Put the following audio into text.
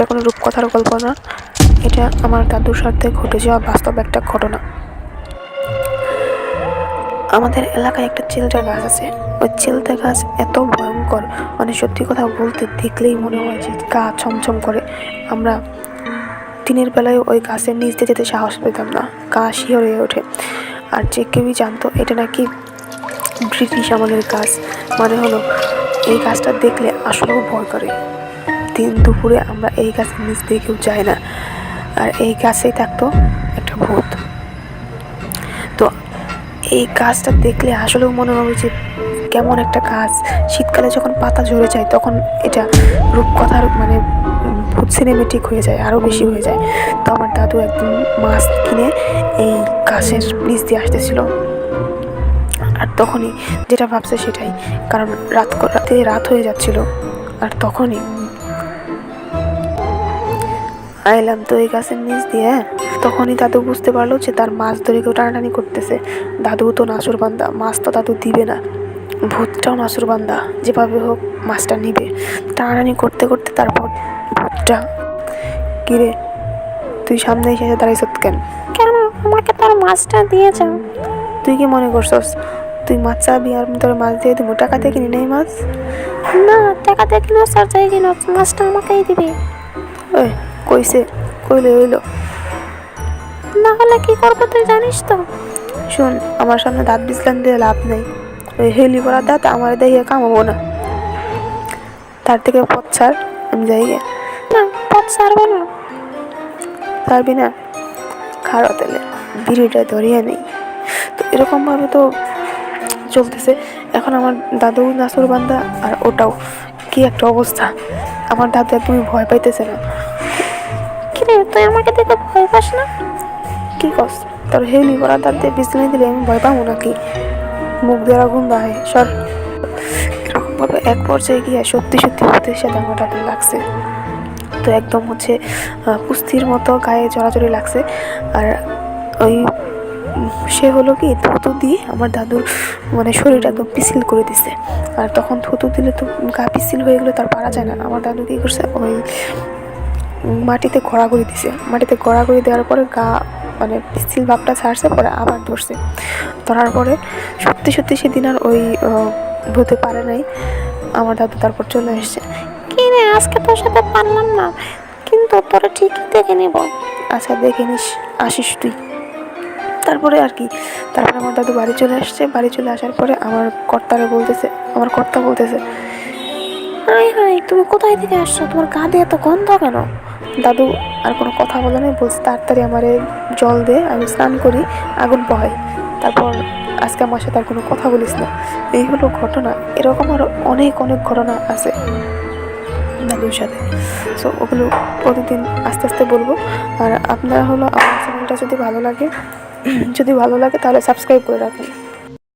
এটা কোনো রূপকথার গল্প না, এটা আমার দাদুর সাথে ঘটে যাওয়া বাস্তব একটা ঘটনা। আমাদের এলাকায় একটা চিলতে গাছ আছে। ওই চিলতে গাছ এত ভয়ঙ্কর, মানে সত্যি কথা বলতে দেখলেই মনে হয় যে গা ছমছম করে। আমরা দিনের বেলায় ওই গাছের নিচ দিয়ে যেতে সাহস পেতাম না, গা শিহরে ওঠে। আর যে কেউই জানতো এটা নাকি ব্রিটিশ আমলের গাছ। মানে হলো এই গাছটা দেখলে আসলেও ভয় করে। দিন দুপুরে আমরা এই গাছের নিচ দিয়ে কেউ যায় না। আর এই গাছেই থাকতো একটা ভূত। তো এই গাছটা দেখলে আসলেও মনে হবে যে কেমন একটা গাছ। শীতকালে যখন পাতা ঝরে যায় তখন এটা রূপকথার মানে ভূত সিনেমেটিক হয়ে যায়, আরও বেশি হয়ে যায়। তো আমার দাদু একদিন মাছ কিনে এই গাছের নিচ দিয়ে আসতেছিল, আর তখনই যেটা ভাবছে সেটাই, কারণ রাত হয়ে যাচ্ছিল। আর তখনই আইলাম তো এই গাছের নিচ দিয়ে। তখনই দাদু বুঝতে পারলো যে তার মাছ ধরে কেউ টানাটানি করতেছে। দাদু তো নাসুরবান্দা, মাছ তো দাদু দিবে না, ভূতটাও নাসুরবান্দা, যেভাবে হোক মাছটা নিবে। টানাটানি করতে করতে তারপর ভূতটা, কিরে তুই সামনে এসে দাঁড়াইছ কেন? কেন? আমাকে তোর মাছটা দিয়ে যাও। তুই কি মনে করছস তুই মাছ চাবি আর তোর মাছ দিয়ে দেবো? টাকা দিয়ে কিনি নেই মাছ? না, টাকা দিয়ে কিনো আর যাই কিনো, মাছটা আমাকেই দিবি। ওই কইছে, কইলে হইলো। না হলে কি করবো তুই জানিস তো। শোন, আমার সামনে দাঁত বিছলান দিয়ে লাভ নেই। ওই হেলি পড়া দাঁত আমার দেখিয়ে কামাবো না। তার থেকে পথ ছাড়, আমি যাই গে। না, পথ ছাড়বো না। পারবি না? খাড়া তেলে বিড়িটা ধরিয়ে নেই। তো এরকমভাবে তো চলতেছে। এখন আমার দাদু নাসুরবান্দা, আর ওটাও কি একটা অবস্থা। আমার দাদু একদমই ভয় পাইতেছে না। কিরে, তুই আমাকে দেখে ভয় পাস না? কি কস? তোর হেলি করা দাঁত দিয়ে বিছলানি দিলে আমি ভয় পাবো নাকি? মুখ দিয়ে আগুন বাহে সর। এরকমভাবে এক পর্যায়ে গিয়ে সত্যি সত্যি ভূতের সাথে আমার দাদু লাগছে। তো একদম হচ্ছে কুস্তির মতো গায়ে জড়াজড়ি লাগছে। আর ওই সে হলো কি থুতু দিয়ে আমার দাদুর মানে শরীরটা একদম পিছিল করে দিছে। আর তখন থুতু দিলে তো গা পিছিল হয়ে গেলে তার পারা যায় না। আমার দাদু কী করছে, ওই মাটিতে গড়াগড়ি দিছে। মাটিতে গড়াগড়ি দেওয়ার পরে গা মানে পিছিল ভাবটা ছাড়ছে, পরে আবার ধরছে। ধরার পরে সত্যি সত্যি সেদিন আর ওই ভূতে পারে নাই। আমার দাদু তারপর চলে এসছে। কি রে, আজকে তোর সাথে পারলাম না, কিন্তু তোরা ঠিকই দেখে নেব। আচ্ছা দেখে নিস, আসিস তুই। তারপরে আর কি, তারপরে আমার দাদু বাড়ি চলে আসছে। বাড়ি চলে আসার পরে আমার কর্তা বলতেছে, হাই হাই, তুমি কোথায় থেকে আসছো? তোমার গা দিয়ে এত গন্ধ কেন? দাদু আর কোনো কথা বলে নাই, বলছে তাড়াতাড়ি আমারে জল দে, আমি স্নান করি, আগুন পোহাই, তারপর আজকে আমার সাথে আর কোনো কথা বলিস না। এই হলো ঘটনা। এরকম আরও অনেক অনেক ঘটনা আছে দাদুর সাথে। সো ওগুলো প্রতিদিন আস্তে আস্তে বলবো। আর আপনারা হলো আমার চ্যানেলটা যদি ভালো লাগে তাহলে সাবস্ক্রাইব করে রাখেন।